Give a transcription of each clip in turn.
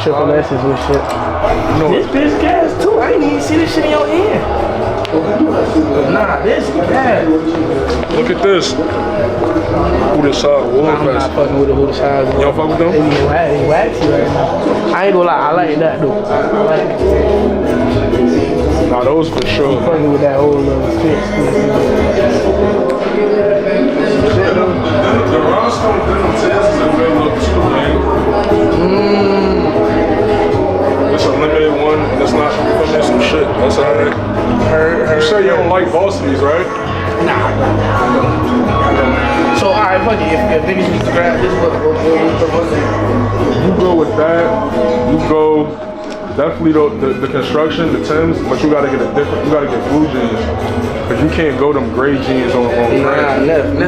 triple S's and shit. No. This bitch gas too. I ain't even see this shit in your hand. Nah, this gas. Look at this. Who the side? I'm not fucking with the Who the size. You don't fuck with them? They waxy right now. I ain't gonna lie, I like that though. I like it. Nah, those for sure. I'm fucking with that whole little shit. The rhinestone denim test is a good look too, man. It's a limited one, and it's not fucking some shit. That's alright. You say you don't like Varsities, right? Nah. So alright, fuck it. If niggas used to grab this, what you go with that. You go definitely the construction, the Timbs, but you gotta get a different. You gotta get blue jeans, cause you can't go them gray jeans on Nah, never.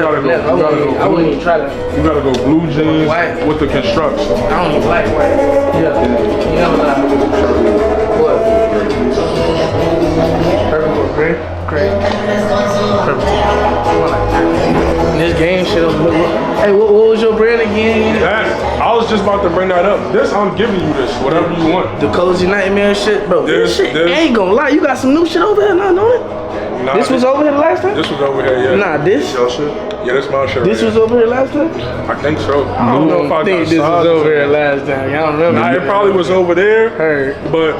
I wouldn't even try that. You gotta go blue jeans with the construction. I don't even like white. Yeah. You know what? Purple, gray. Purple. This game shit. Hey, what was your brand again? I was just about to bring that up. This, I'm giving you this, whatever you want. The Cozy Nightmare shit, bro. This shit, I ain't gonna lie. You got some new shit over here now, don't it? Nah, this was over here the last time? This was over here, yeah. Nah, this? Your shit? Yeah, this my shit. This was over here last time? I think so. I don't know if I think this was over here last time. Y'all don't remember? Nah, it probably was over there. Heard. But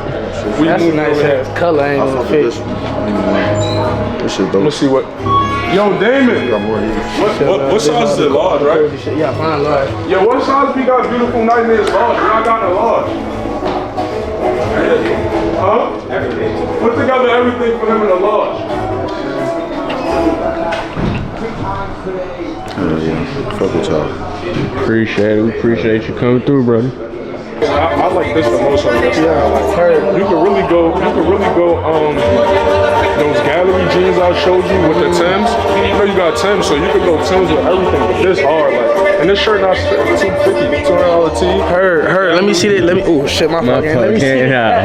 we that's a nice ass color. I ain't gonna fit. This shit dope. Let's see what. Yo, Damon. What size is it? Large, right? Yeah, fine, large. Yeah, what size we got Beautiful Nightmares large? Y'all got the large. Huh? Everything. Put together everything for him in a large. Oh yeah, fuck with y'all. Appreciate it. We appreciate you coming through, brother. I like this the most on this style. Like, you could really go, those gallery jeans I showed you with the Timbs. You know you got Timbs, so you could go Timbs with everything, but this hard, like, and this shirt not $250, $200 tee. Heard, let me see that, oh shit, my fucking, let me see that.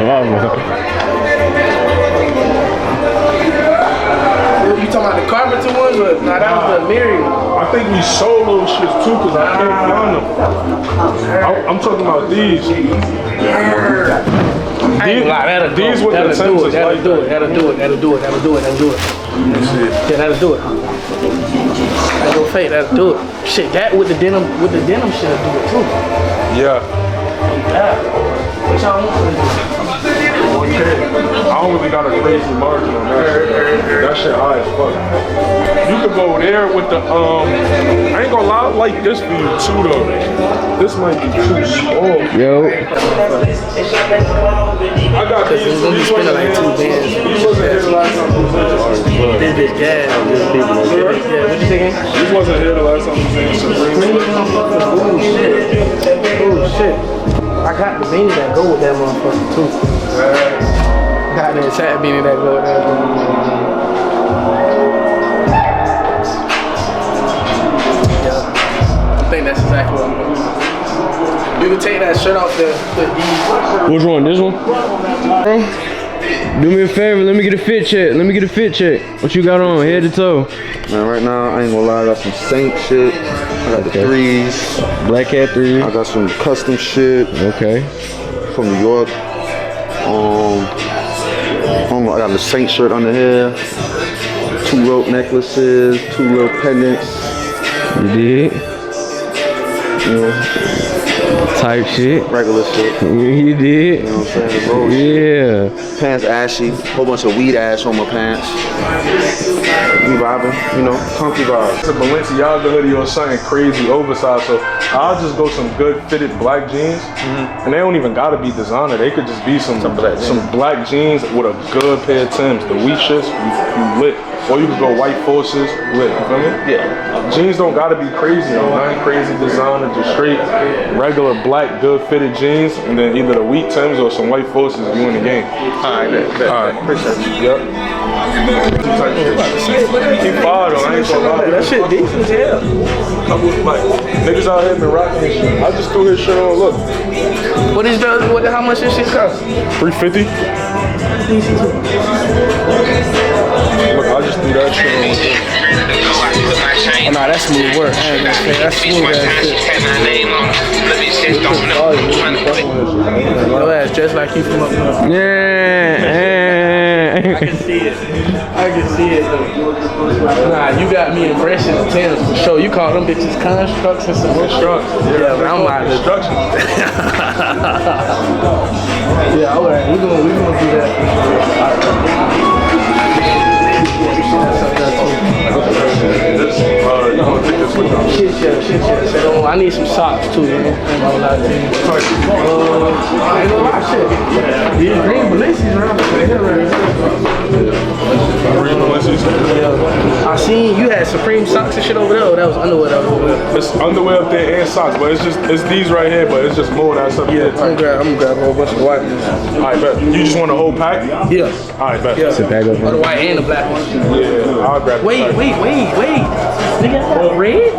You talking about the carpenter ones? Or, nah, that was the Miriam. I think we sold those shits too, cause I can't find them. I'm talking about these. These with the Timbs is like that. That'll do it. Yeah, that'll do it. That'll go fake, that'll do it. Shit, that with the denim shit'll do it too. Yeah. What y'all want? I don't really got a crazy margin on that shit. That shit high as fuck. You could go there with the, I ain't gonna lie, I like this for you too though. This might be too small. Yo. I got these. These wasn't like 2 bands. These wasn't here the last time we was in. This bitch gas. What you thinking? These wasn't here the last time we was in Supreme. Oh shit. I got the beanie that go with that motherfucker too. Got that chat beanie that go with that. Yeah. I think that's exactly what I'm doing. You can take that shirt off the E. Which one? This one? Hey. Do me a favor, let me get a fit check. What you got on, head to toe? Man, right now, I ain't gonna lie, I got some Saint shit. I got the 3s. Black Hat 3. I got some custom shit. Okay. From New York. I got the Saint shirt under here. 2 rope necklaces, 2 rope pendants. You did? You know, type shit. Regular shit. You did? You know what I'm saying? The road shit. Yeah. Pants ashy. Whole bunch of weed ash on my pants. We vibing, you know, comfy vibes. It's a Balenciaga hoodie or something crazy oversized, so I'll just go some good fitted black jeans, and they don't even gotta be designer. They could just be some black jeans with a good pair of Timbs. The wheat shits, you lit. Or you could go white forces, lit, you feel me? Yeah. Jeans don't gotta be crazy though, nothing crazy designer, just straight regular black good fitted jeans, and then either the wheat Timbs or some white forces if you in the game. Alright, appreciate you. Yep. Keep fire though, I ain't gonna lie. That shit decent as hell. I'm with like niggas out here been rocking this shit. I just threw his shit on. Look. How much this shit cost? $350. Look, I just threw that shit on. Oh, nah, that's smooth work. I ain't gonna say that's smooth ass shit. Your ass dressed like you from up north. Yeah. I can see it. I can see it. Nah, you got me embracing the Timbs for sure. You call them bitches constructs and some Constructs. Yeah, but I'm like Construction. yeah, alright. We gonna do that. You gonna take this with you? Shit, yeah. So, I need some socks too, you know. Ain't gonna lie to you. I ain't gonna lie, shit. These green Balenci's around Green Balenci's. I seen you had Supreme socks and shit over there. Or that was underwear that was over there. It's underwear up there and socks, but it's these right here, but it's just more than that stuff. Yeah, I'm gonna grab a whole bunch of white ones. Alright, bet. You just want a whole pack? Yeah. Alright, bet. Yeah. It's a bag of Oh, the white and the black ones. Yeah, I'll grab the Wait. Nigga, I got red?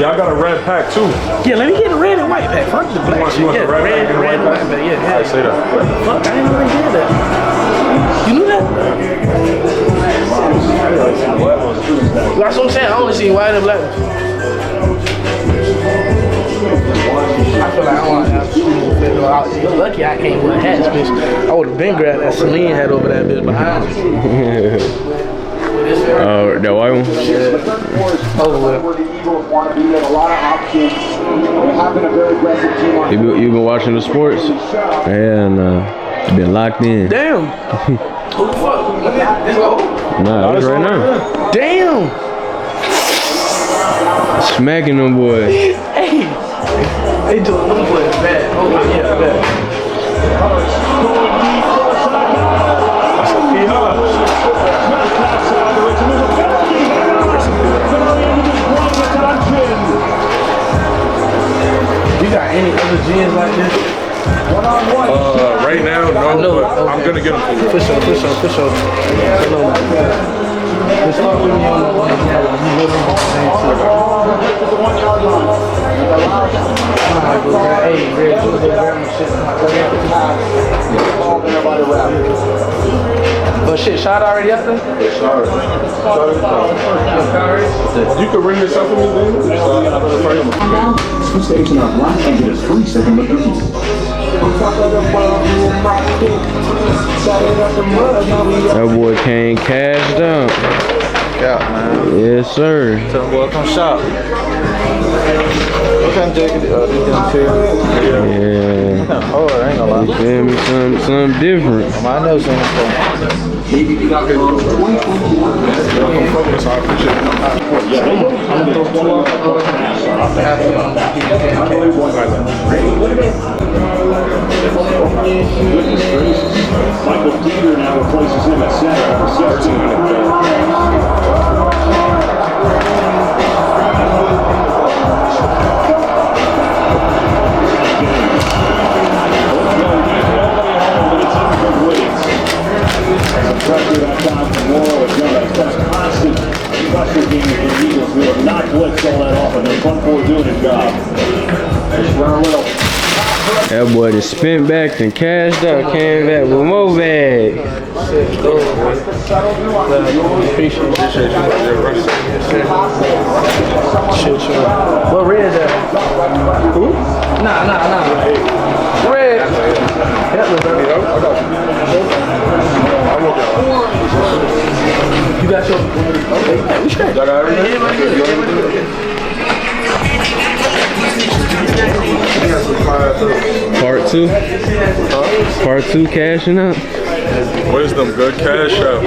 Yeah, I got a red pack too. Yeah, let me get a red and white pack. Fuck the black You shit. want Yeah, the red pack and the white and white pack. Yeah. I say that. What the fuck? I didn't know they did that. You knew that? That's what I'm saying. I only see white and black ones. I feel like I want to have to. You're lucky I can't wear hats, bitch. I would have been grabbed that Celine hat over that bitch behind you. Oh, that white one? You been watching the sports? Yeah, nah. You been locked in. Damn. Who the fuck? Nah, it's right now. Damn. Smacking them boys. Hey. They doing them boys bad. Oh, yeah, bad. You got any other jeans like this? Right now, no, but I'm gonna get them for you. For sure. Just talk with me on the Hey, Red, you grab my shit. But shit, shot already out there? You can ring this up for me, then. Switch to H&R Black and get a free second look at these. That boy came cashed out. Yeah, man. Yes, sir. Tell them, boy, come shop. What kind of jacket? This Yeah. Oh, I ain't gonna lie. You feel me? Something different. I know something. Michael Dieter now replaces him at center. Pressure that time from Morrow and Jones. That's been a constant pressure game for the Eagles. We have not blitzed all that often. They're front four doing his job. Just run a little. That boy just spent back and cashed out, came back with more bag. What red is that? Who? Nah. Red. You got your. Okay, we straight. Y'all got everything? Part two? Part two cashing out? Wisdom, good cash out.